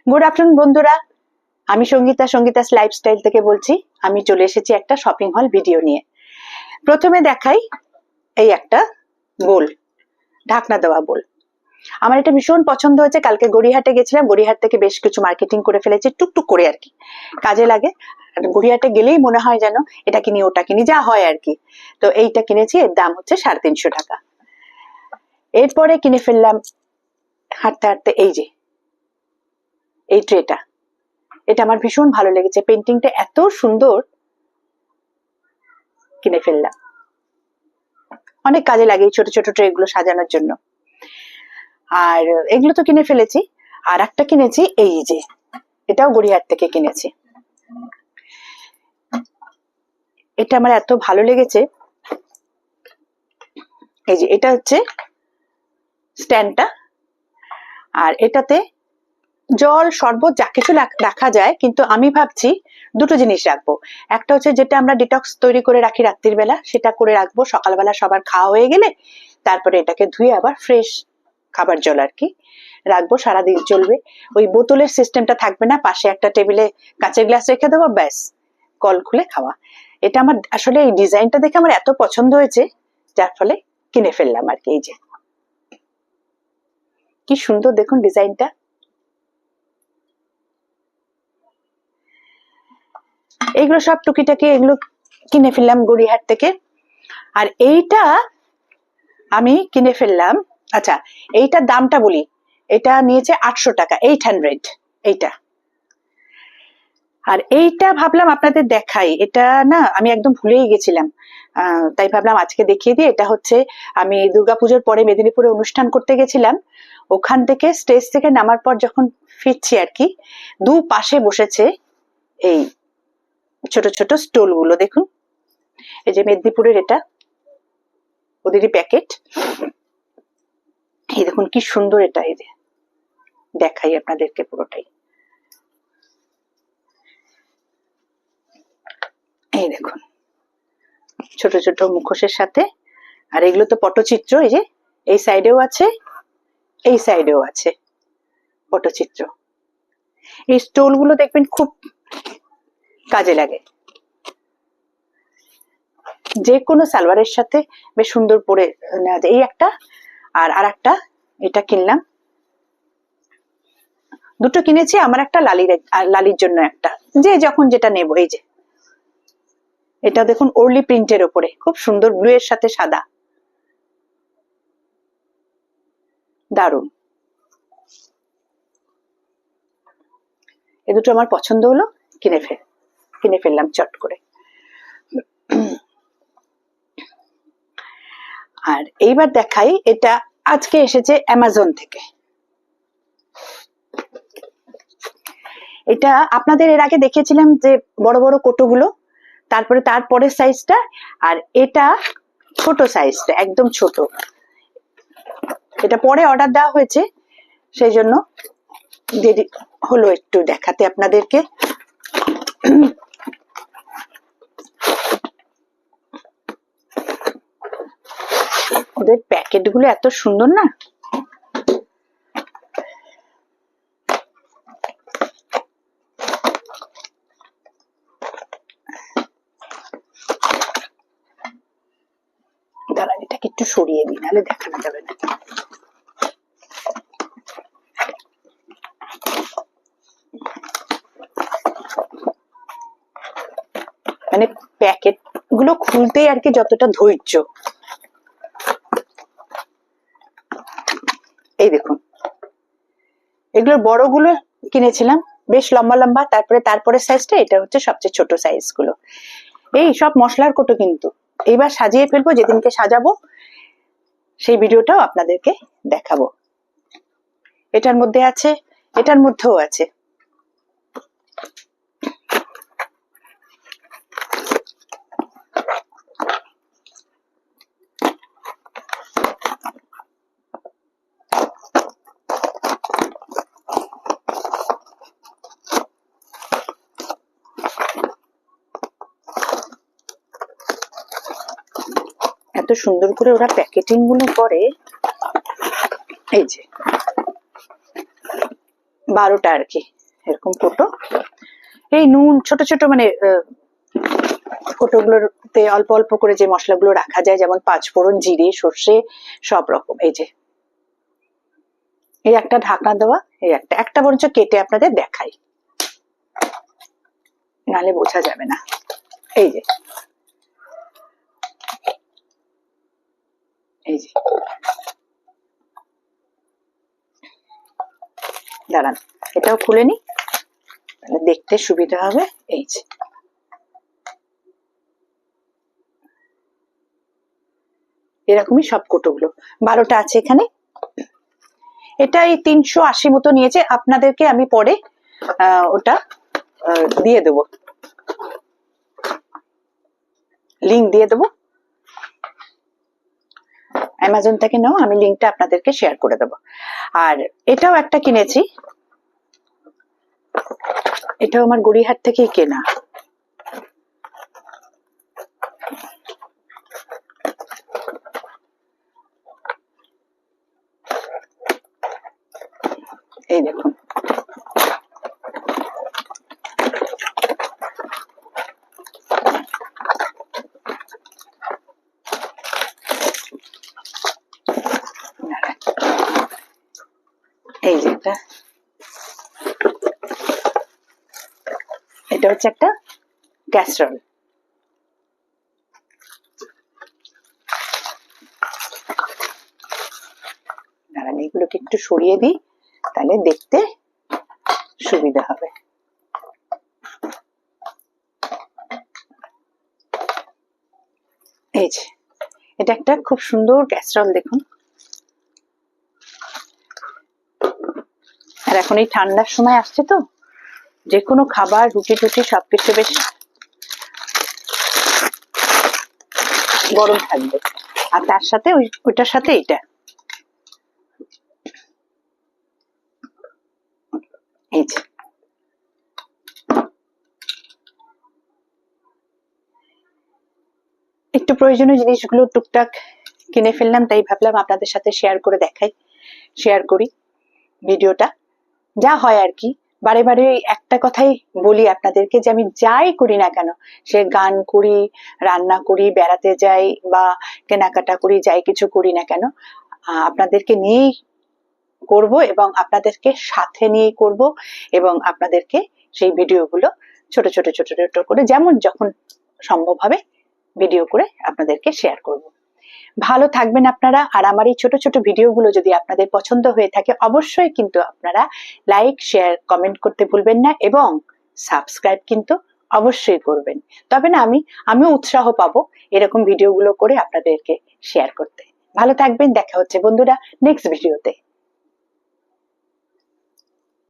Good afternoon বন্ধুরা, আমি Sangeeta's lifestyle থেকে বলছি। আমি চলে এসেছি একটা শপিং হল ভিডিও নিয়ে। প্রথমে দেখাই এই একটা বোল, ঢাকনা দেওয়া বোল। আমার এটা ভীষণ পছন্দ হয়েছে। কালকে গড়িয়াহাটে গেছিলাম, গড়িয়াহাট থেকে বেশ কিছু মার্কেটিং করে ফেলেছি টুকটুক করে আর কি, কাজে লাগে। গড়িয়াহাটে গেলেই মনে হয় যেন এটা কিনি ওটা কিনি, যা হয় আর কি। তো এইটা কিনেছি, এর দাম হচ্ছে 350 টাকা। এরপরে কিনে ফেললাম হাঁটতে হাঁটতে এই যে এই ট্রেটা। এটা আমার ভীষণ ভালো লেগেছে, পেন্টিংটা এত সুন্দর, কিনে ফেললাম। অনেক কাজে লাগে এই ছোট ছোট ট্রে গুলো সাজানোর জন্য। আর এগুলো তো কিনে ফেলেছি। আর একটা কিনেছি এই যে, এটাও গড়িয়াহাট থেকে কিনেছি। এটা আমার এত ভালো লেগেছে। এই যে এটা হচ্ছে স্ট্যান্ডটা, আর এটাতে জল শরবত যা কিছু রাখা যায়, কিন্তু আমি ভাবছি দুটো জিনিস রাখবো। একটা হচ্ছে যেটা আমরা ডিটক্স তৈরি করে রাখি রাত্রির বেলা, সেটা করে রাখবো। সকালবেলা সবার খাওয়া হয়ে গেলে তারপরে এটাকে ধুয়ে আবার ফ্রেশ খাবার জল আর কি রাখবো, সারাদিন চলবে। ওই বোতলের সিস্টেমটা থাকবে না, পাশে একটা টেবিলে কাঁচের গ্লাস রেখে দেবো, ব্যাস কল খুলে খাওয়া। এটা আমার আসলে এই ডিজাইনটা দেখে আমার এত পছন্দ হয়েছে, যার ফলে কিনে ফেললাম আর কি। এই যে কি সুন্দর দেখুন ডিজাইনটা। এগুলো সব টুকিটাকি এগুলো কিনে ফেললাম গড়িয়াহাট থেকে। আর এইটা আমি কিনে ফেললাম, আচ্ছা এইটার দামটা বলি। এটা নিয়েছে 800 টাকা, 800 এইটা। আর এইটা ভাবলাম আপনাদের দেখাই, এটা না আমি একদম ভুলেই গেছিলাম, তাই ভাবলাম আজকে দেখিয়ে দিই। এটা হচ্ছে আমি দুর্গাপুজোর পরে মেদিনীপুরে অনুষ্ঠান করতে গেছিলাম, ওখান থেকে স্টেজ থেকে নামার পর যখন ফিরছি আর কি, দু পাশে বসেছে এই ছোট ছোট স্টল গুলো দেখুন। এই যে মেদিনীপুরের, এটা ওদেরই প্যাকেট। এই দেখুন কি সুন্দর এটা। এই যে দেখাই আপনাদেরকে পুরোটাই, এই দেখুন ছোট ছোট মুখোশের সাথে। আর এগুলো তো পটচিত্র, এই যে এই সাইডেও আছে, এই সাইডেও আছে পটচিত্র। এই স্টল গুলো দেখবেন খুব কাজে লাগে, যে কোনো সালোয়ারের সাথে বেশ সুন্দর পরে নেওয়া যায়। এই একটা আর একটা এটা কিনলাম, দুটো কিনেছি। আমার একটা, লালির জন্য একটা, যে যখন যেটা নেব। এই যে এটা দেখুন ওরলি প্রিন্টের ওপরে, খুব সুন্দর ব্লু এর সাথে সাদা, দারুন। এ দুটো আমার পছন্দ হলো, কিনে ফেললাম চট করে। আর এইবার দেখাই, এটা আজকে এসেছে অ্যামাজন থেকে। এটা আপনাদের এর আগে দেখিয়েছিলাম যে বড় বড় কোটোগুলো, তারপরে তারপরের সাইজটা, আর এটা ছোট সাইজটা, একদম ছোট। এটা পরে অর্ডার দেওয়া হয়েছে, সেই জন্য দেরি হলো একটু দেখাতে আপনাদেরকে। ওদের প্যাকেট গুলো এত সুন্দর না, দাঁড়ান এটাকে একটু সরিয়ে দিই, নাহলে দেখানো যাবে না। মানে প্যাকেট গুলো খুলতেই আর কি যতটা ধৈর্য। এই দেখুন, এগুলোর বড়গুলো কিনেছিলাম, বেশ লম্বা লম্বা। তারপরে সাইজটা, এটা হচ্ছে সবচেয়ে ছোট সাইজ গুলো। এই সব মশলার কোটো কিন্তু এইবার সাজিয়ে ফেলবো, যেদিনকে সাজাবো সেই ভিডিওটাও আপনাদেরকে দেখাবো। এটার মধ্যে আছে, এটার মধ্যেও আছে। এত সুন্দর করে ওরা প্যাকেটিং গুলো করে, এই যে 12টা আর কি এরকম কোটো। এই নুন ছোট ছোট মানে কোটোগুলোতে অল্প অল্প করে যে মশলাগুলো রাখা যায়, যেমন পাঁচফোড়ন, জিরে, সর্ষে, সব রকম। এই যে এই একটা ঢাকনা দেওয়া, এই একটা বরঞ্চ কেটে আপনাদের দেখাই, নালে বোঝা যাবে না। এই যে এই যে দাঁড়ান, এটাও খুলে নি, তাহলে দেখতে সুবিধা হবে। এই যে এরকমই সব কোটোগুলো 12টা আছে এখানে। এটা এই 380 মতো নিয়েছে। আপনাদেরকে আমি পরে ওটা দিয়ে দেবো, লিংক দিয়ে দেবো, অ্যামাজন থেকে নাও, আমি লিংকটা আপনাদেরকে শেয়ার করে দেবো। আর এটাও একটা কিনেছি, এটাও আমার গড়িয়াহাট থেকেই কেনা। এই দেখুন, এই যে এটা হচ্ছে একটা ক্যাসরোল। দাঁড়ান, এগুলোকে একটু সরিয়ে দিই, তাহলে দেখতে সুবিধা হবে। এই যে এটা একটা খুব সুন্দর ক্যাসরোল, দেখুন। আর এখন এই ঠান্ডার সময় আসছে তো, যে কোনো খাবার, রুটি টুটি সবকিছু বেশ গরম থাকবে। আর তার সাথে ওইটার সাথে এটা, এই যে একটু প্রয়োজনীয় জিনিসগুলো টুকটাক কিনে ফেললাম, তাই ভাবলাম আপনাদের সাথে শেয়ার করে দেখাই, শেয়ার করি ভিডিওটা। যা হয় আর কি, বারে বারে একটা কথাই বলি আপনাদেরকে, যে আমি যাই করি না কেন, সে গান করি, রান্না করি, বেড়াতে যাই বা কেনাকাটা করি, যাই কিছু করি না কেন, আপনাদেরকে নিয়েই করব এবং আপনাদেরকে সাথে নিয়েই করব, এবং আপনাদেরকে সেই ভিডিওগুলো ছোট ছোট ছোট ছোট করে যেমন যখন সম্ভব হবে ভিডিও করে আপনাদেরকে শেয়ার করব। ভালো থাকবেন আপনারা। আর আমার এই ছোট ছোট ভিডিওগুলো যদি আপনাদের পছন্দ হয়ে থাকে, অবশ্যই কিন্তু আপনারা লাইক, শেয়ার, কমেন্ট করতে ভুলবেন না, এবং সাবস্ক্রাইব কিন্তু অবশ্যই করবেন। তবে না আমিও উৎসাহ পাবো এরকম ভিডিওগুলো করে আপনাদেরকে শেয়ার করতে। ভালো থাকবেন, দেখা হচ্ছে বন্ধুরা নেক্সট ভিডিওতে।